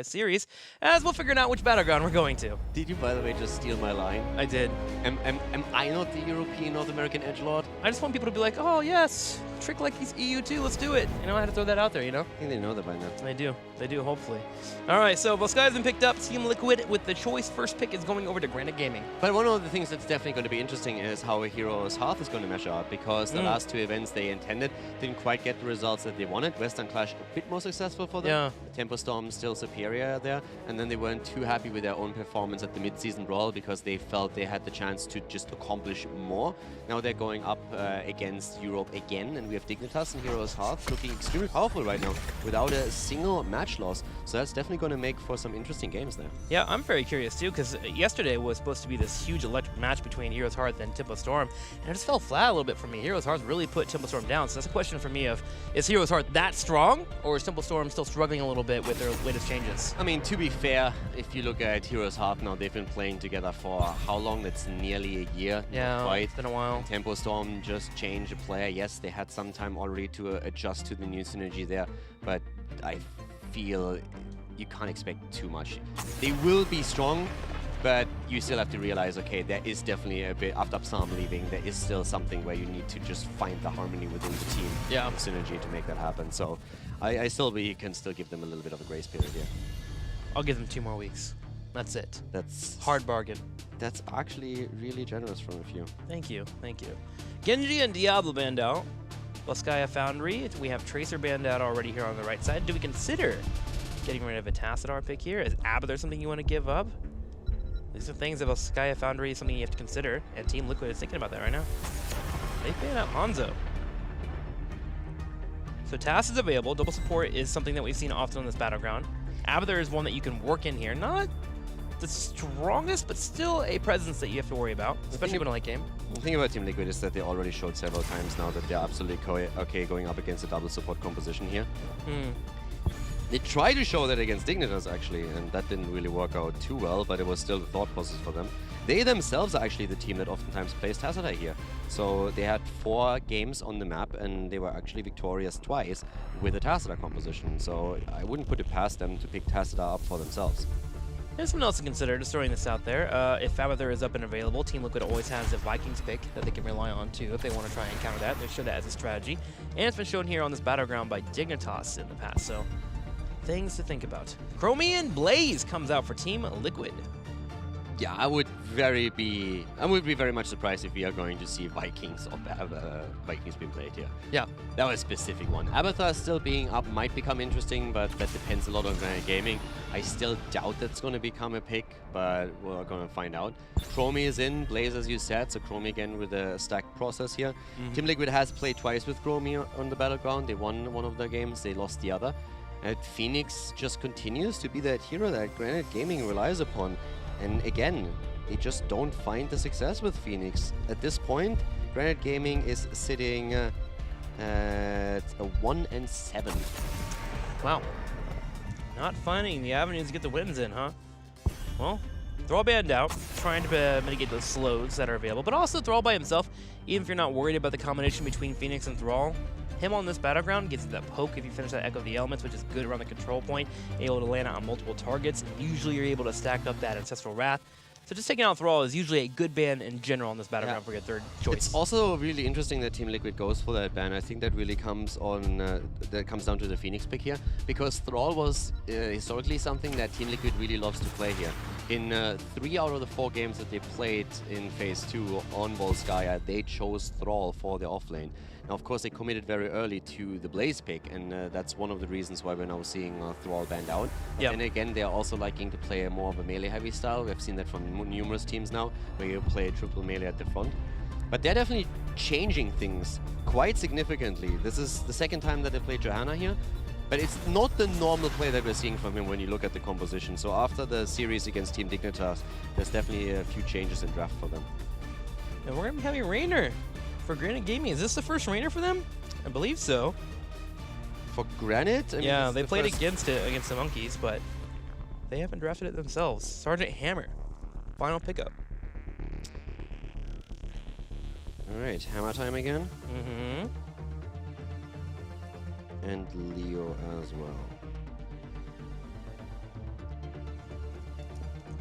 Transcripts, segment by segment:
series, as we'll figure out which battleground we're going to. Did you, by the way, just steal my line? I did. Am I not the European North American edgelord? I just want people to be like, oh yes, trick like he's EU too, let's do it. You know, I had to throw that out there, you know? I think they know that by now. They do, hopefully. All right, so Volskaya has been picked up. Team Liquid with the choice. First pick is going over to Granite Gaming. But one of the things that's definitely going to be interesting is how a Heroes Half is going to measure out, because the last two events they intended didn't quite get the results that they wanted. Western Clash a bit more successful for them. Yeah. Tempo Storm still superior there, and then they weren't too happy with their own performance at the mid-season brawl because they felt they had the chance to just accomplish more. Now they're going up against Europe again, and we have Dignitas and Heroes Half looking extremely powerful right now without a single match loss. So that's definitely going to make for some interesting games there. Yeah, I'm very curious too, because yesterday was supposed to be this huge electric match between Heroes Hearth and Tempo Storm, and it just fell flat a little bit for me. Heroes Hearth really put Tempo Storm down, so that's a question for me of, is Heroes Hearth that strong, or is Tempo Storm still struggling a little bit with their latest changes? I mean, to be fair, if you look at Heroes Half now, they've been playing together for how long? That's nearly a year. Yeah, not quite. It's been a while. Tempo Storm just changed a player. Yes, they had some time already to adjust to the new synergy there, but I feel you can't expect too much. They will be strong, but you still have to realize, okay, there is definitely a bit, after Psalm leaving, there is still something where you need to just find the harmony within the team, yeah, and synergy to make that happen. So I still can still give them a little bit of a grace period here. I'll give them 2 more weeks. That's it. That's hard bargain. That's actually really generous from a few. Thank you, thank you. Genji and Diablo banned out. Volskaya Foundry. We have Tracer banned out already here on the right side. Do we consider getting rid of a Tassadar pick here? Is Abathur something you want to give up? These are things that Volskaya Foundry is something you have to consider, and Team Liquid is thinking about that right now. They banned out Hanzo. So Tass is available. Double support is something that we've seen often on this battleground. Abathur is one that you can work in here. Not the strongest, but still a presence that you have to worry about, especially in a late game. The thing about Team Liquid is that they already showed several times now that they're absolutely okay going up against a double support composition here. They tried to show that against Dignitas, actually, and that didn't really work out too well, but it was still the thought process for them. They themselves are actually the team that oftentimes plays Tassadar here. So they had 4 games on the map, and they were actually victorious twice with a Tassadar composition. So I wouldn't put it past them to pick Tassadar up for themselves. There's something else to consider, just throwing this out there. If Abathur is up and available, Team Liquid always has a Vikings pick that they can rely on too if they want to try and counter that. They show that as a strategy. And it's been shown here on this battleground by Dignitas in the past, so things to think about. Chromium Blaze comes out for Team Liquid. Yeah, I would be very much surprised if we are going to see Vikings or Vikings being played here. Yeah, that was a specific one. Abathur still being up might become interesting, but that depends a lot on Granite Gaming. I still doubt that's going to become a pick, but we're going to find out. Chromie is in, Blaze as you said, so Chromie again with a stacked process here. Team Liquid has played twice with Chromie on the battleground. They won one of their games, they lost the other. And Phoenix just continues to be that hero that Granite Gaming relies upon. And again, they just don't find the success with Phoenix. At this point, Granite Gaming is sitting at a 1-7. Wow. Not finding the avenues to get the wins in, huh? Well, Thrall banned out, trying to mitigate those slows that are available, but also Thrall by himself, even if you're not worried about the combination between Phoenix and Thrall, him on this battleground gives you that poke if you finish that Echo of the Elements, which is good around the control point, able to land on multiple targets. Usually you're able to stack up that Ancestral Wrath. So just taking out Thrall is usually a good ban in general on this battleground for your third choice. It's also really interesting that Team Liquid goes for that ban. I think that really comes on that comes down to the Phoenix pick here, because Thrall was historically something that Team Liquid really loves to play here. In 3 out of the 4 games that they played in Phase 2 on Volskaya, they chose Thrall for their offlane. Now, of course, they committed very early to the Blaze pick, and that's one of the reasons why we're now seeing Thrall banned out. And again, they're also liking to play more of a melee-heavy style. We've seen that from numerous teams now, where you play triple melee at the front. But they're definitely changing things quite significantly. This is the second time that they played Johanna here, but it's not the normal play that we're seeing from him when you look at the composition. So after the series against Team Dignitas, there's definitely a few changes in draft for them. And we're going to be having Rainer for Granite Gaming. Is this the first Rainer for them? I believe so. For Granite? I mean, yeah, they played against the Monkeys, but they haven't drafted it themselves. Sergeant Hammer, final pickup. All right, Hammer time again. And Leo as well.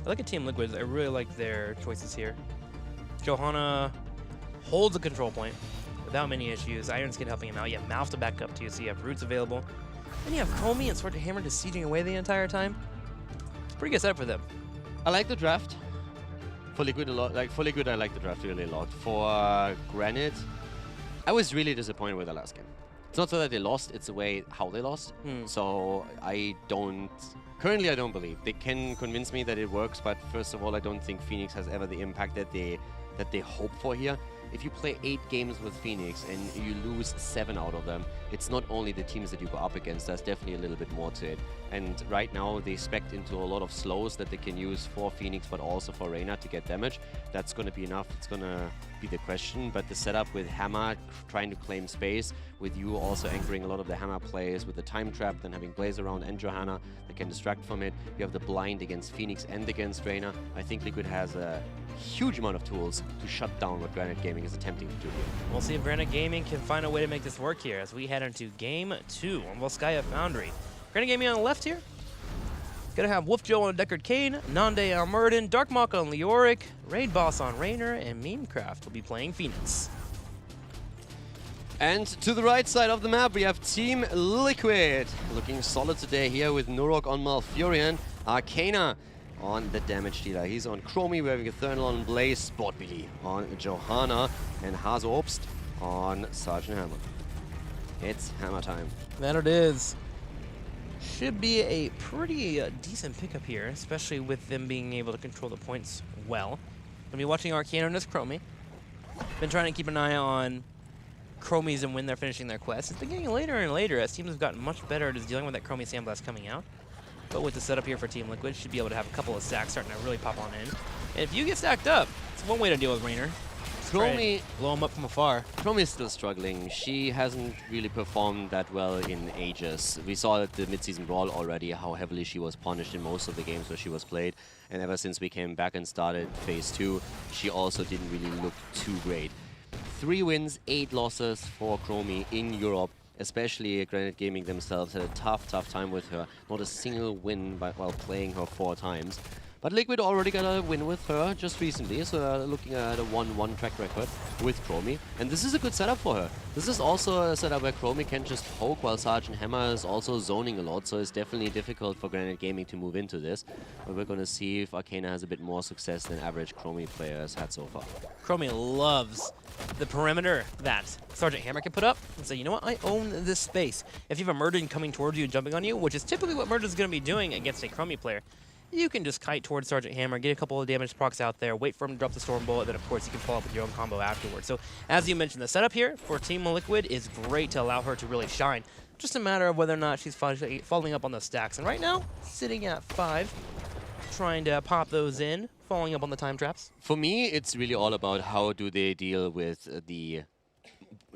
I look at Team Liquid. I really like their choices here. Johanna holds a control point without many issues. Iron Skin helping him out. You have Mouth to back up too, so you have Roots available. Then you have Chromie and Sword to Hammer just sieging away the entire time. It's a pretty good setup for them. I like the draft. For Liquid a lot. For Liquid, I like the draft really a lot. For Granite, I was really disappointed with the last game. It's not so that they lost, it's the way how they lost. So currently I don't believe. They can convince me that it works, but first of all, I don't think Phoenix has ever the impact that they hope for here. If you play 8 games with Phoenix and you lose 7 out of them, it's not only the teams that you go up against, there's definitely a little bit more to it. And right now they spec into a lot of slows that they can use for Phoenix, but also for Reyna to get damage. That's going to be enough. It's going to be the question. But the setup with Hammer trying to claim space, with you also anchoring a lot of the Hammer plays with the time trap, then having Blaze around and Johanna that can distract from it. You have the blind against Phoenix and against Reyna. I think Liquid has a huge amount of tools to shut down what Granite Gaming is attempting to do here. We'll see if Granite Gaming can find a way to make this work here as we head into Game 2 on Volskaya Foundry. Granite Gaming on the left here. Gonna have Wolf Joe on Deckard Kane, Nande on Murden, Dark Maka on Leoric, Raid Boss on Raynor, and Memecraft will be playing Phoenix. And to the right side of the map, we have Team Liquid. Looking solid today here with Nurok on Malfurion, Arcana on the damage dealer. He's on Chromie, we're having a Eternal on Blaze, Sportbilly on Johanna, and Hase Obst on Sergeant Hammer. It's hammer time. That it is. Should be a pretty decent pickup here, especially with them being able to control the points well. Gonna be watching Arcana and this Chromie. Been trying to keep an eye on Chromies and when they're finishing their quests. It's been getting later and later as teams have gotten much better at just dealing with that Chromie Sandblast coming out. But with the setup here for Team Liquid, should be able to have a couple of stacks starting to really pop on in. And if you get stacked up, it's one way to deal with Raynor. Chromie, blow him up from afar. Chromie is still struggling. She hasn't really performed that well in ages. We saw at the mid-season brawl already how heavily she was punished in most of the games where she was played. And ever since we came back and started Phase 2, she also didn't really look too great. 3 wins, 8 losses for Chromie in Europe. Especially Granite Gaming themselves had a tough time with her. Not a single win while playing her 4 times. But Liquid already got a win with her just recently, so looking at a 1-1 track record with Chromie. And this is a good setup for her. This is also a setup where Chromie can just poke while Sergeant Hammer is also zoning a lot, so it's definitely difficult for Granite Gaming to move into this. But we're going to see if Arcana has a bit more success than average Chromie players had so far. Chromie loves the perimeter that Sergeant Hammer can put up and say, you know what, I own this space. If you have a Murden coming towards you and jumping on you, which is typically what Murden's going to be doing against a Chromie player, you can just kite towards Sergeant Hammer, get a couple of damage procs out there, wait for him to drop the Storm Bullet, then of course you can follow up with your own combo afterwards. So as you mentioned, the setup here for Team Liquid is great to allow her to really shine. Just a matter of whether or not she's following up on the stacks. And right now, sitting at 5, trying to pop those in, following up on the time traps. For me, it's really all about how do they deal with the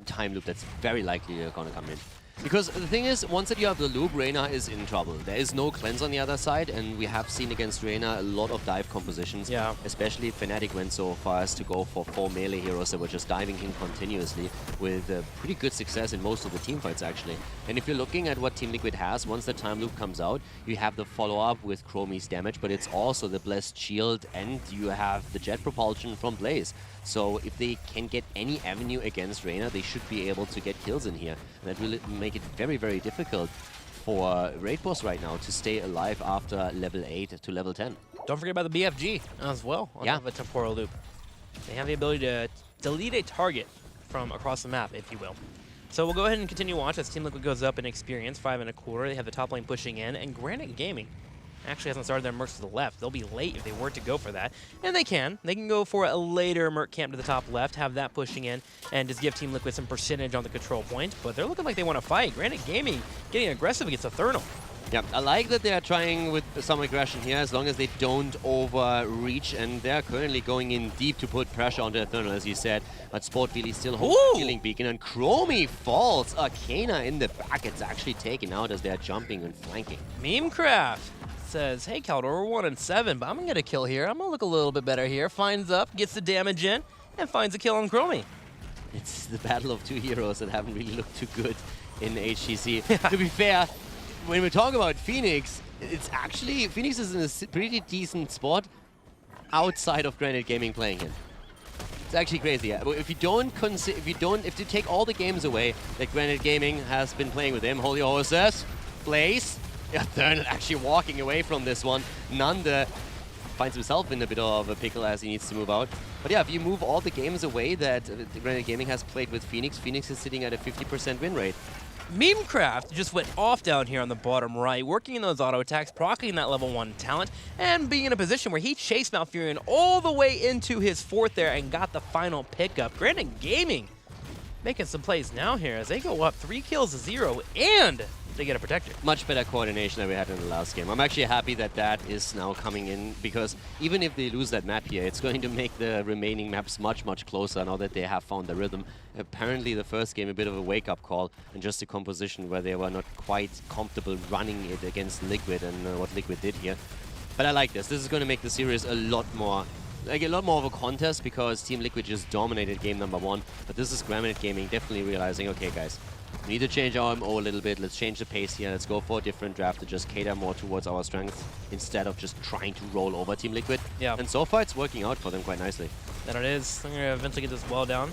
time loop that's very likely going to come in. Because the thing is, once that you have the loop, Reyna is in trouble. There is no cleanse on the other side, and we have seen against Reyna a lot of dive compositions. Yeah. Especially Fnatic went so far as to go for 4 melee heroes that were just diving in continuously with pretty good success in most of the team fights, actually. And if you're looking at what Team Liquid has, once the time loop comes out, you have the follow-up with Chromie's damage, but it's also the Blessed Shield, and you have the jet propulsion from Blaze. So if they can get any avenue against Reyna, they should be able to get kills in here. And that will make it very, very difficult for Raid Boss right now to stay alive after level 8 to level 10. Don't forget about the BFG as well on top of a temporal loop. They have the ability to delete a target from across the map, if you will. So we'll go ahead and continue watch as Team Liquid goes up in experience, 5 1/4. They have the top lane pushing in, and Granite Gaming actually hasn't started their Mercs to the left. They'll be late if they were to go for that. And they can. They can go for a later Merc camp to the top left, have that pushing in, and just give Team Liquid some percentage on the control point. But they're looking like they want to fight. Granite Gaming getting aggressive against Eternal. Yeah, I like that they are trying with some aggression here, as long as they don't overreach, and they're currently going in deep to put pressure on the Eternal, as you said. But Sportbilly still holds the healing beacon, and Chromie falls. Arcana in the back. It's actually taken out as they're jumping and flanking. Memecraft says, hey, Caldor, we're 1 and 7, but I'm going to get a kill here. I'm going to look a little bit better here. Finds up, gets the damage in, and finds a kill on Chromie. It's the battle of 2 heroes that haven't really looked too good in HGC. To be fair, when we talk about Phoenix, it's actually, Phoenix is in a pretty decent spot outside of Granite Gaming playing in. It's actually crazy. Yeah. If you take all the games away that Granite Gaming has been playing with him, Holy Horses, Blaze, yeah, Thurn actually walking away from this one. Nanda finds himself in a bit of a pickle as he needs to move out. But yeah, if you move all the games away that Granite Gaming has played with Phoenix, Phoenix is sitting at a 50% win rate. Memecraft just went off down here on the bottom right, working in those auto attacks, proccing that level 1 talent, and being in a position where he chased Malfurion all the way into his fourth there and got the final pickup. Granite Gaming making some plays now here as they go up 3 kills to 0, and they get a protector. Much better coordination than we had in the last game. I'm actually happy that that is now coming in, because even if they lose that map here, it's going to make the remaining maps much, much closer now that they have found the rhythm. Apparently the first game a bit of a wake-up call and just a composition where they were not quite comfortable running it against Liquid and what Liquid did here. But I like this. This is going to make the series a lot more of a contest, because Team Liquid just dominated game number 1. But this is Granite Gaming definitely realizing, okay guys, we need to change our MO a little bit. Let's change the pace here. Let's go for a different draft to just cater more towards our strengths instead of just trying to roll over Team Liquid. Yeah. And so far it's working out for them quite nicely. There it is. They're going to eventually get this wall down.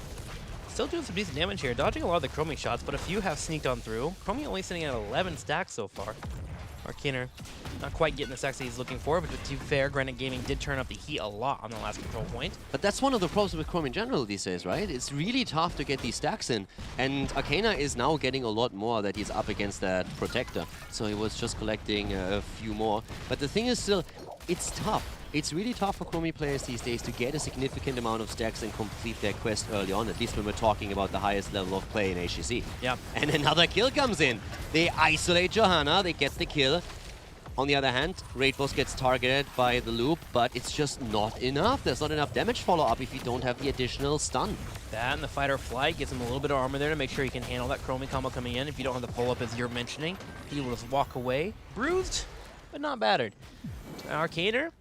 Still doing some decent damage here, dodging a lot of the Chromie shots, but a few have sneaked on through. Chromie only sitting at 11 stacks so far. Arcaner not quite getting the stacks that he's looking for, but to be fair, Granite Gaming did turn up the heat a lot on the last control point. But that's one of the problems with Chrome in general these days, right? It's really tough to get these stacks in. And Arcana is now getting a lot more that he's up against that Protector. So he was just collecting a few more. But the thing is still, it's tough. It's really tough for Chromie players these days to get a significant amount of stacks and complete their quest early on, at least when we're talking about the highest level of play in HGC. Yeah. And another kill comes in. They isolate Johanna, they get the kill. On the other hand, Raidboss gets targeted by the loop, but it's just not enough. There's not enough damage follow-up if you don't have the additional stun. That and the Fighter Flight gives him a little bit of armor there to make sure he can handle that Chromie combo coming in. If you don't have the pull-up as you're mentioning, he will just walk away. Bruised, but not battered. Arcaner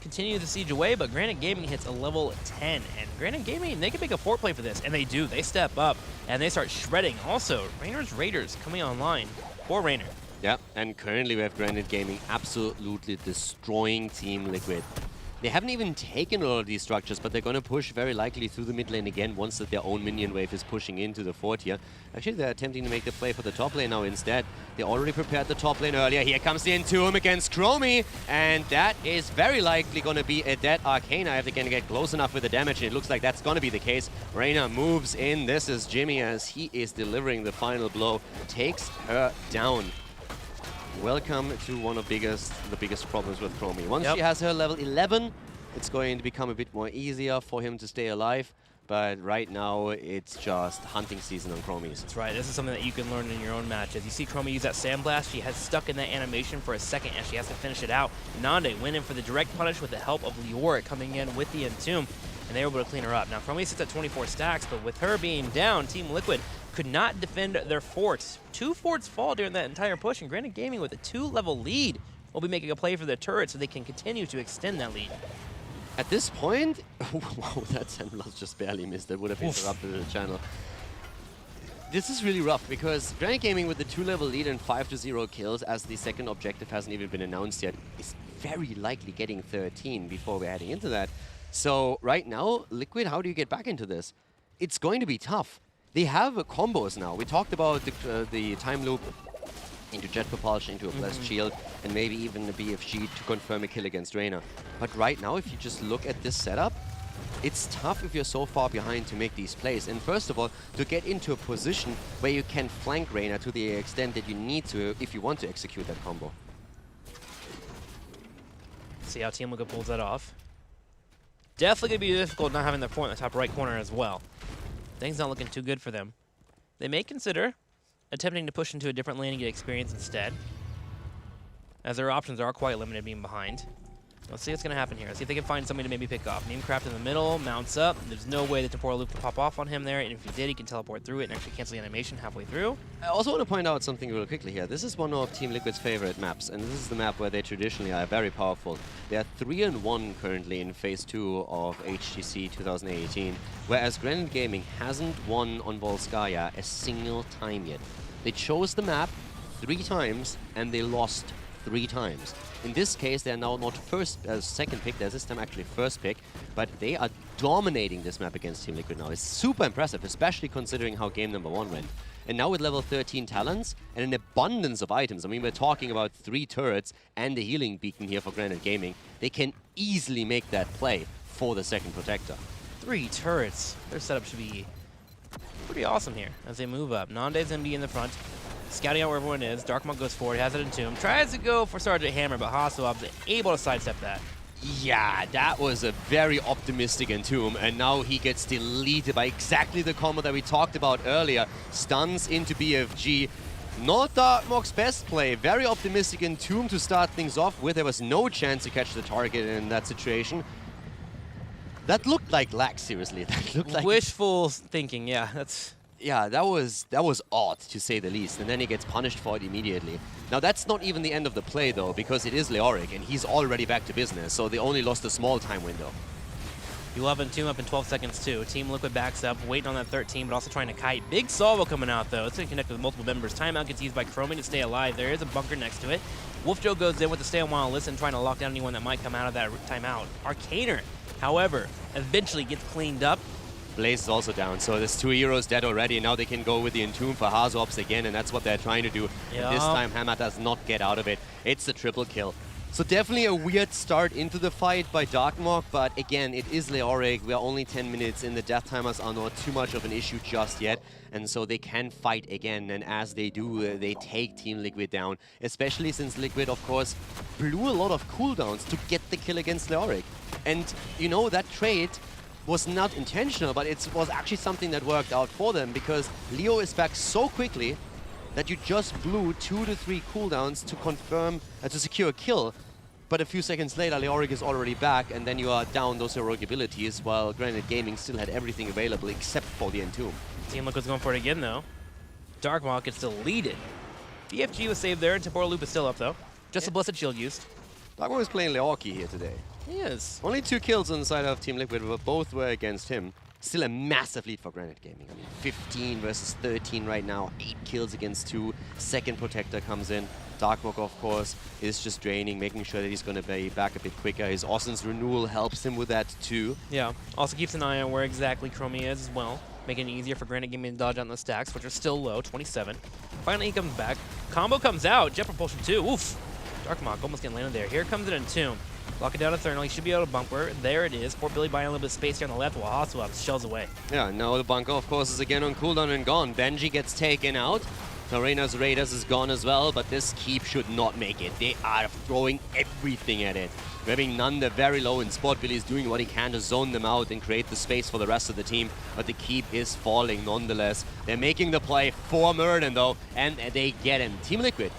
continues to siege away, but Granite Gaming hits a level 10. And Granite Gaming, they can make a fort play for this, and they do. They step up, and they start shredding. Also, Rainer's Raiders coming online for Rainer. Yeah, and currently we have Granite Gaming absolutely destroying Team Liquid. They haven't even taken all of these structures, but they're going to push very likely through the mid lane again once that their own minion wave is pushing into the fort here. Actually, they're attempting to make the play for the top lane now instead. They already prepared the top lane earlier. Here comes the Entomb against Chromie, and that is very likely going to be a dead Arcana if they can get close enough with the damage, and it looks like that's going to be the case. Reina moves in. This is Jimmy as he is delivering the final blow. Takes her down. Welcome to one of the biggest problems with Chromie. Once she has her level 11, it's going to become a bit more easier for him to stay alive. But right now, it's just hunting season on Chromies. That's right. This is something that you can learn in your own matches. You see Chromie use that Sandblast. She has stuck in that animation for a second, and she has to finish it out. Nande went in for the direct punish with the help of Leoric coming in with the Entomb, and they were able to clean her up. Now, Chromie sits at 24 stacks, but with her being down, Team Liquid could not defend their forts. 2 forts fall during that entire push, and Granite Gaming with a 2-level lead will be making a play for the turret so they can continue to extend that lead. At this point, wow, that Sandblast just barely missed. That would have interrupted the channel. This is really rough because Granite Gaming with the 2-level lead and 5-0 kills, as the second objective hasn't even been announced yet, is very likely getting 13 before we're heading into that. So right now, Liquid, how do you get back into this? It's going to be tough. They have combos now. We talked about the time loop into jet propulsion, into a blessed shield, and maybe even a BFG to confirm a kill against Reina. But right now, if you just look at this setup, it's tough if you're so far behind to make these plays. And first of all, to get into a position where you can flank Reina to the extent that you need to if you want to execute that combo. See how Team Liquid pulls that off. Definitely going to be difficult not having their fort in the top right corner as well. Things not looking too good for them. They may consider attempting to push into a different lane and get experience instead, as their options are quite limited being behind. Let's see what's going to happen here. Let's see if they can find somebody to maybe pick off. Memecraft in the middle, mounts up. There's no way the temporal loop can pop off on him there, and if he did, he can teleport through it and actually cancel the animation halfway through. I also want to point out something real quickly here. This is one of Team Liquid's favorite maps, and this is the map where they traditionally are very powerful. They are 3-1 currently in Phase 2 of HGC 2018, whereas Granite Gaming hasn't won on Volskaya a single time yet. They chose the map 3 times, and they lost 3 times. In this case, they're now not second pick, they're this time actually first pick, but they are dominating this map against Team Liquid now. It's super impressive, especially considering how game number 1 went. And now with level 13 talents and an abundance of items, I mean, we're talking about 3 turrets and a healing beacon here for Granite Gaming, they can easily make that play for the second protector. 3 turrets. Their setup should be pretty awesome here as they move up. Nande's going to be in the front, scouting out where everyone is. Darkmonk goes forward, has it in Tomb, tries to go for Sergeant Hammer, but Hasselhoff's able to sidestep that. Yeah, that was a very optimistic Entomb, and now he gets deleted by exactly the combo that we talked about earlier. Stuns into BFG. Not Darkmonk's best play. Very optimistic Entomb to start things off with. There was no chance to catch the target in that situation. That looked like lag, seriously. That looked like wishful thinking, yeah. that was odd, to say the least, and then he gets punished for it immediately. Now, that's not even the end of the play, though, because it is Leoric, and he's already back to business, so they only lost a small time window. You love Entomb up in 12 seconds, too. Team Liquid backs up, waiting on that 13, but also trying to kite. Big salvo coming out, though. It's going to connect with multiple members. Timeout gets used by Chromie to stay alive. There is a bunker next to it. Wolf Joe goes in with the stay a while listen, trying to lock down anyone that might come out of that timeout. Arcaner, however, eventually gets cleaned up. Blaze is also down, so there's 2 heroes dead already, and now they can go with the Entomb for Hazops again, and that's what they're trying to do. Yep. And this time, Hammer does not get out of it. It's a triple kill. So definitely a weird start into the fight by Darkmonk, but again, it is Leoric. We are only 10 minutes in. The death timers are not too much of an issue just yet, and so they can fight again, and as they do, they take Team Liquid down, especially since Liquid, of course, blew a lot of cooldowns to get the kill against Leoric. And, you know, that trade was not intentional, but it was actually something that worked out for them, because Leo is back so quickly that you just blew 2 to 3 cooldowns to confirm, to secure a kill. But a few seconds later, Leoric is already back, and then you are down those heroic abilities, while Granite Gaming still had everything available except for the Entomb. Team Liquid's going for it again, though. Darkmonk gets deleted. BFG was saved there, and Temporal Loop is still up, though. Just a Blessed Shield used. Darkmonk is playing Leorki here today. He is. Only 2 kills on the side of Team Liquid, but both were against him. Still a massive lead for Granite Gaming. I mean, 15 versus 13 right now, 8 kills against 2. Second protector comes in. Darkmonk, of course, is just draining, making sure that he's going to be back a bit quicker. His Austin's Renewal helps him with that too. Yeah, also keeps an eye on where exactly Chromie is as well, making it easier for Granite Gaming to dodge on the stacks, which are still low, 27. Finally, he comes back. Combo comes out, Jet Propulsion 2, oof. Darkmonk almost getting landed there. Here comes an Entomb. Lock it down Eternal. He should be able to bumper. There it is. Poor Billy buying a little bit of space here on the left while Hasselhoff shells away. Yeah, now the bunker, of course, is again on cooldown and gone. Benji gets taken out. Arena's Raiders is gone as well, but this keep should not make it. They are throwing everything at it. Grabbing Nanda very low in spot. Billy is doing what he can to zone them out and create the space for the rest of the team, but the keep is falling nonetheless. They're making the play for Murden though, and they get him. Team Liquid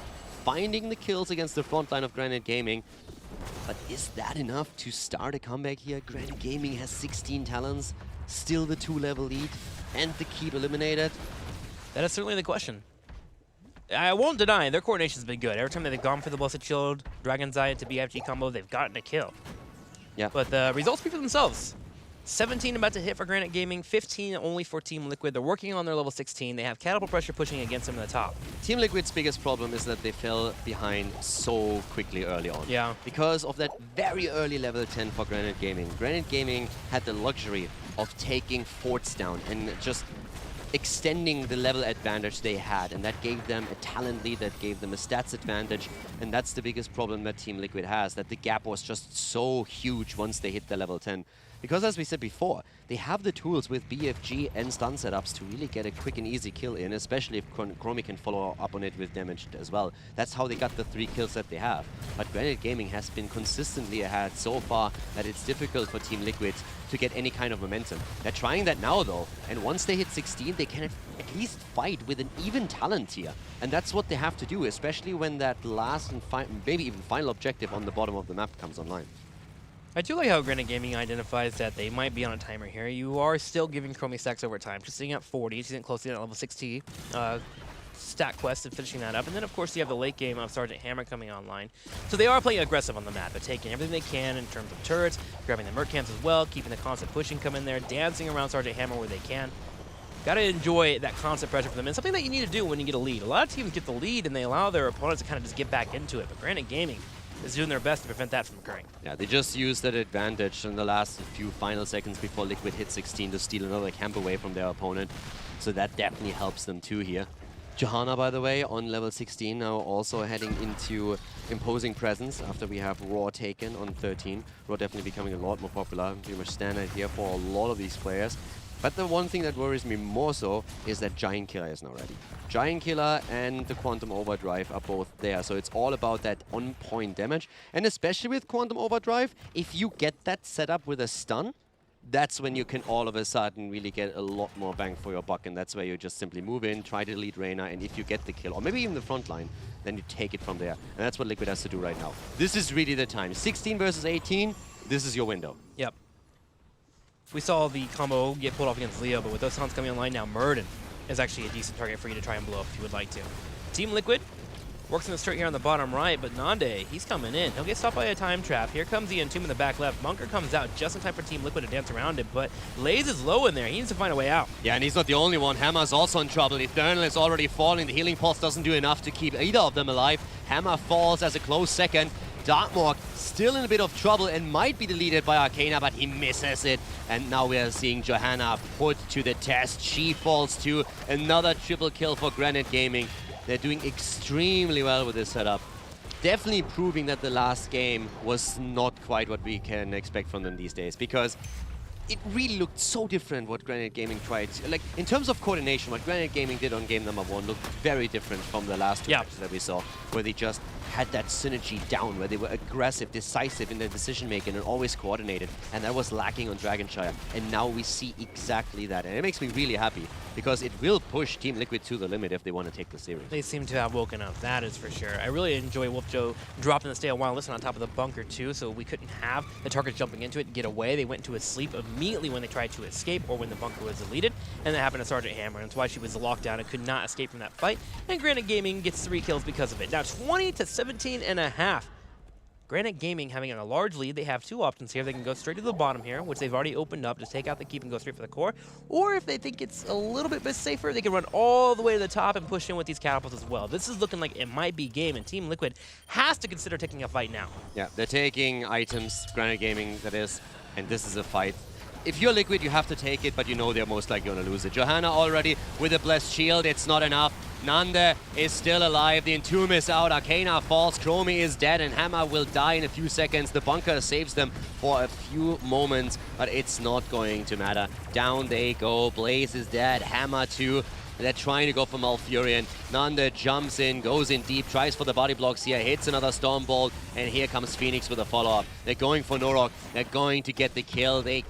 finding the kills against the front line of Granite Gaming. But is that enough to start a comeback here? Granite Gaming has 16 talents, still the 2-level lead, and the keep eliminated. That is certainly the question. I won't deny, their coordination's been good. Every time that they've gone for the Blessed Shield, Dragon's Eye to BFG combo, they've gotten a kill. Yeah. But the results speak for themselves. 17 about to hit for Granite Gaming, 15 only for Team Liquid. They're working on their level 16. They have catapult pressure pushing against them in the top. Team Liquid's biggest problem is that they fell behind so quickly early on. Yeah. Because of that very early level 10 for Granite Gaming. Granite Gaming had the luxury of taking forts down and just extending the level advantage they had, and that gave them a talent lead, that gave them a stats advantage, and that's the biggest problem that Team Liquid has, that the gap was just so huge once they hit the level 10. Because as we said before, they have the tools with BFG and stun setups to really get a quick and easy kill in, especially if Chromie can follow up on it with damage as well. That's how they got the 3 kills that they have. But Granite Gaming has been consistently ahead so far that it's difficult for Team Liquid to get any kind of momentum. They're trying that now though, and once they hit 16, they can at least fight with an even talent here. And that's what they have to do, especially when that last and maybe even final objective on the bottom of the map comes online. I do like how Granite Gaming identifies that they might be on a timer here. You are still giving Chromie stacks over time. Just sitting at 40, she's getting close to that level 60 stack quest and finishing that up. And then, of course, you have the late game of Sergeant Hammer coming online. So they are playing aggressive on the map, but taking everything they can in terms of turrets, grabbing the Merc camps as well, keeping the constant pushing coming there, dancing around Sergeant Hammer where they can. Got to enjoy that constant pressure for them, and something that you need to do when you get a lead. A lot of teams get the lead and they allow their opponents to kind of just get back into it, but Granite Gaming is doing their best to prevent that from occurring. Yeah, they just used that advantage in the last few final seconds before Liquid hit 16 to steal another camp away from their opponent. So that definitely helps them too here. Johanna, by the way, on level 16 now, also heading into imposing presence after we have Raw taken on 13. Raw definitely becoming a lot more popular, pretty much standard here for a lot of these players. But the one thing that worries me more so is that Giant Killer is now ready. Giant Killer and the Quantum Overdrive are both there, so it's all about that on-point damage. And especially with Quantum Overdrive, if you get that set up with a stun, that's when you can all of a sudden really get a lot more bang for your buck, and that's where you just simply move in, try to lead Reyna, and if you get the kill, or maybe even the front line, then you take it from there. And that's what Liquid has to do right now. This is really the time. 16 versus 18, this is your window. Yep. We saw the combo get pulled off against Leo, but with those sounds coming online now, Murden is actually a decent target for you to try and blow up if you would like to. Team Liquid works in the straight here on the bottom right, but Nande, he's coming in. He'll get stopped by a time trap. Here comes the Entomb in the back left. Bunker comes out just in time for Team Liquid to dance around it, but Laze is low in there. He needs to find a way out. Yeah, and he's not the only one. Hammer's also in trouble. Eternal is already falling. The healing pulse doesn't do enough to keep either of them alive. Hammer falls as a close second. Darkmork still in a bit of trouble and might be deleted by Arcana, but he misses it. And now we are seeing Johanna put to the test. She falls too. Another triple kill for Granite Gaming. They're doing extremely well with this setup. Definitely proving that the last game was not quite what we can expect from them these days, because it really looked so different what Granite Gaming tried. Like, in terms of coordination, what Granite Gaming did on game number 1 looked very different from the last two matches that we saw, where they just had that synergy down, where they were aggressive, decisive in their decision-making and always coordinated, and that was lacking on Dragonshire. And now we see exactly that, and it makes me really happy, because it will push Team Liquid to the limit if they want to take the series. They seem to have woken up, that is for sure. I really enjoy Wolf Joe dropping the stay a while listen on top of the bunker too, so we couldn't have the targets jumping into it and get away. They went into a sleep immediately when they tried to escape or when the bunker was deleted, and that happened to Sergeant Hammer, and that's why she was locked down and could not escape from that fight. And Granite Gaming gets 3 kills because of it. Now 20 to 17 and a half. Granite Gaming having a large lead. They have 2 options here. They can go straight to the bottom here, which they've already opened up to take out the keep and go straight for the core. Or if they think it's a little bit safer, they can run all the way to the top and push in with these catapults as well. This is looking like it might be game, and Team Liquid has to consider taking a fight now. Yeah, they're taking items, Granite Gaming that is, and this is a fight. If you're Liquid, you have to take it, but you know they're most likely going to lose it. Johanna already with a blessed shield, it's not enough. Nande is still alive, the Entomb is out, Arcana falls, Chromie is dead, and Hammer will die in a few seconds. The bunker saves them for a few moments, but it's not going to matter. Down they go, Blaze is dead, Hammer too. They're trying to go for Malfurion. Nande jumps in, goes in deep, tries for the body blocks here, hits another Stormbolt, and here comes Phoenix with a follow-up. They're going for Norok. They're going to get the kill. They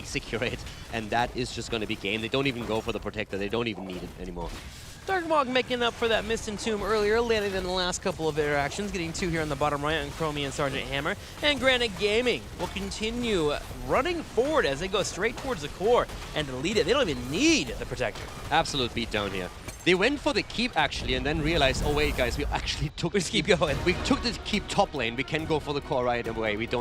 secure it, and that is just going to be game. They don't even go for the Protector. They don't even need it anymore. Darkmog making up for that missed Entomb earlier, landing in the last couple of interactions, getting 2 here on the bottom right on Chromie and Sergeant Hammer. And Granite Gaming will continue running forward as they go straight towards the core and delete it. They don't even need the Protector. Absolute beatdown here. They went for the keep actually and then realized, oh wait guys, we actually took Just keep going. We took the keep top lane. We can go for the core right away. We don't